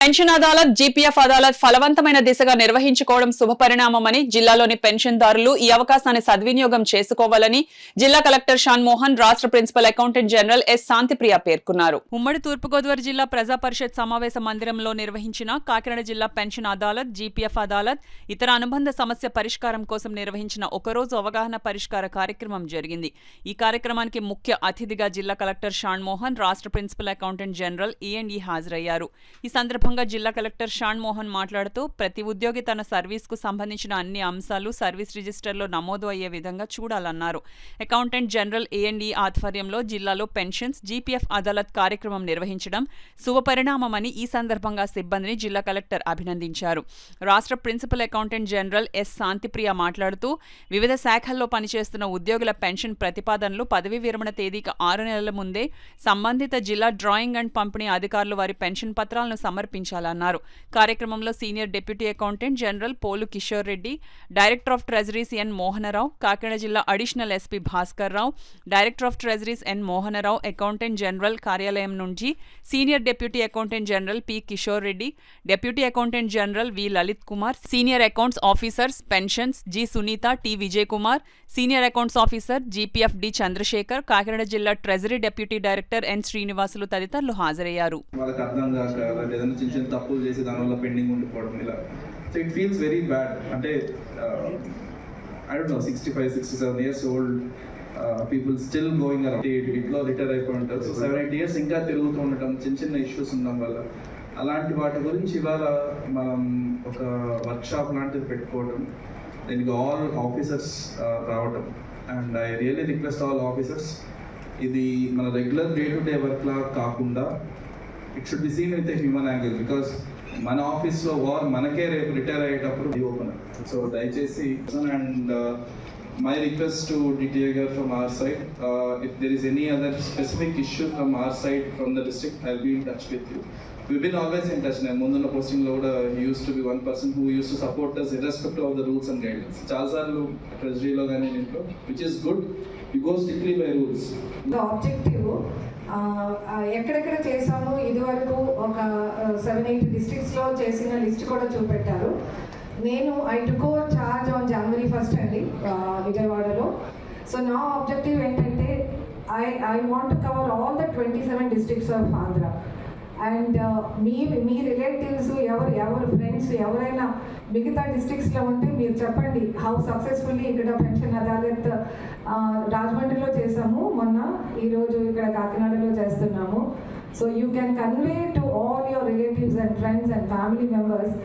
Pension Adalat GPF Adalat ఫలవంతమైన దిశగా నిర్వహించుకోవడం శుభపరిణామమని జిల్లాలోని పెన్షన్దారులు ఈ అవకాశాన్ని సద్వినియోగం చేసుకోవాలని జిల్లా కలెక్టర్ షాన్ మోహన్ రాష్ట్ర principal accountant general S Shantipriya పేర్కొన్నారు. ఉమ్మడి తూర్పుగోదావరి జిల్లా ప్రజా పరిషత్ సమావేశ మందిరంలో నిర్వహించిన కాకినాడ జిల్లా పెన్షన్ అదాలత్ జీపీఎఫ్ అదాలత్ ఇతర అనుబంధ సమస్య పరిష్కారం కోసం నిర్వహించిన ఒకరోజు అవగాహన పరిష్కార కార్యక్రమం జరిగింది. ఈ కార్యక్రమానికి ముఖ్య అతిథిగా జిల్లా కలెక్టర్ షాన్ మోహన్ రాష్ట్ర ప్రిన్సిపల్ అకౌంటెంట్ జనరల్ E&E హాజరయ్యారు. ఈ సందర్భంగా జిల్లా కలెక్టర్ షాన్ మోహన్ మాట్లాడుతూ ప్రతి ఉద్యోగి తన సర్వీస్కు సంబంధించిన అన్ని అంశాలు సర్వీస్ రిజిస్టర్లో నమోదు అయ్యే విధంగా చూడాలన్నారు. అకౌంటెంట్ జనరల్ E&E ఆధ్వర్యంలో జిల్లాలో పెన్షన్స్ జీపీఎఫ్ అదాలత్ కార్యక్రమం నిర్వహించడం శుభపరిణామమని ఈ సందర్భంగా సిబ్బందిని జిల్లా కలెక్టర్ అభినందించారు. రాష్ట్ర principal accountant general S Shantipriya మాట్లాడుతూ వివిధ శాఖల్లో పనిచేస్తున్న ఉద్యోగుల పెన్షన్ ప్రతిపాదనలు పదవీ విరమణ తేదీకి 6 నెలల ముందే సంబంధిత జిల్లా డ్రాయింగ్ అండ్ పంపిణీ అధికారులు వారి పెన్షన్ పత్రాలను సమర్పించాలన్నారు. కార్యక్రమంలో senior deputy accountant general Polu Kishore Reddy, director of treasuries N Mohanarao, Kakinada జిల్లా additional SP Bhaskar Rao, director of treasuries N Mohanarao, accountant general కార్యాలయం నుంచి senior deputy accountant general P Kishore Reddy, deputy accountant general V Lalit Kumar, senior accounts officers pensions G Sunitha, T Vijay Kumar, senior accounts officer GPF D Chandrashekar, Kakinada జిల్లా treasury deputy director N Srinivasulu తదితరులు హాజరయ్యారు. చిన్న చిన్న తప్పులు చేసి దానివల్ల పెండింగ్ ఉండిపోవడం ఇలా. So it feels very bad. అంటే I don't know 65-67 years old people still going around ఇట్లో రిటైర్ అయిపోయి ఉంటారు. సో 7-8 years ఇంకా తిరుగుతూ ఉండటం, చిన్న చిన్న ఇష్యూస్ ఉండడం వల్ల అలాంటి వాటి గురించి ఇవాళ మనం ఒక వర్క్షాప్ లాంటిది పెట్టుకోవడం, దీనికి ఆల్ ఆఫీసర్స్ రావడం. And I really request all officers, ఇది మన regular day to day work లా కాకుండా it should be seen with a human angle. Because మన ఆఫీస్లో మనకే రేపు రిటైర్ అయ్యేటప్పుడు ఓపెన్. సో దయచేసి and my request to DTA girl from our side, if there is any other specific issue from our side from the district, I'll be in touch with you. We've been always in touch. Munduna posting lo he used to be one person who used to support us irrespective of the rules and guidelines. Chalasarlu treasury lo gaani intlo, which is good. We go strictly by rules. The objective ఎక్కడెక్కడ చేసామో ఇదివరకు ఒక 7-8 డిస్ట్రిక్ట్స్లో చేసిన list కూడా చూపెట్టారు. నేను I took over charge on January 1st అండి విజయవాడలో. సో నా ఆబ్జెక్టివ్ ఏంటంటే I want to cover all the 27 districts of Andhra. And me relatives ఎవరు ఫ్రెండ్స్ ఎవరైనా మిగతా డిస్ట్రిక్ట్స్లో ఉంటే మీరు చెప్పండి హౌ సక్సెస్ఫుల్లీ ఇక్కడ పెన్షన్ అదాలత్ రాజమండ్రిలో చేసాము, మొన్న ఈరోజు ఇక్కడ కాకినాడలో చేస్తున్నాము. So you can convey to all your relatives and friends and family members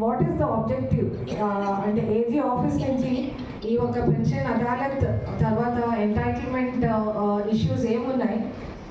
what is the objective. అంటే ఏజీ ఆఫీస్ నుంచి ఈ ఒక పెన్షన్ అదాలత్ తర్వాత ఎంటైటిల్మెంట్ ఇష్యూస్ ఏమున్నాయి,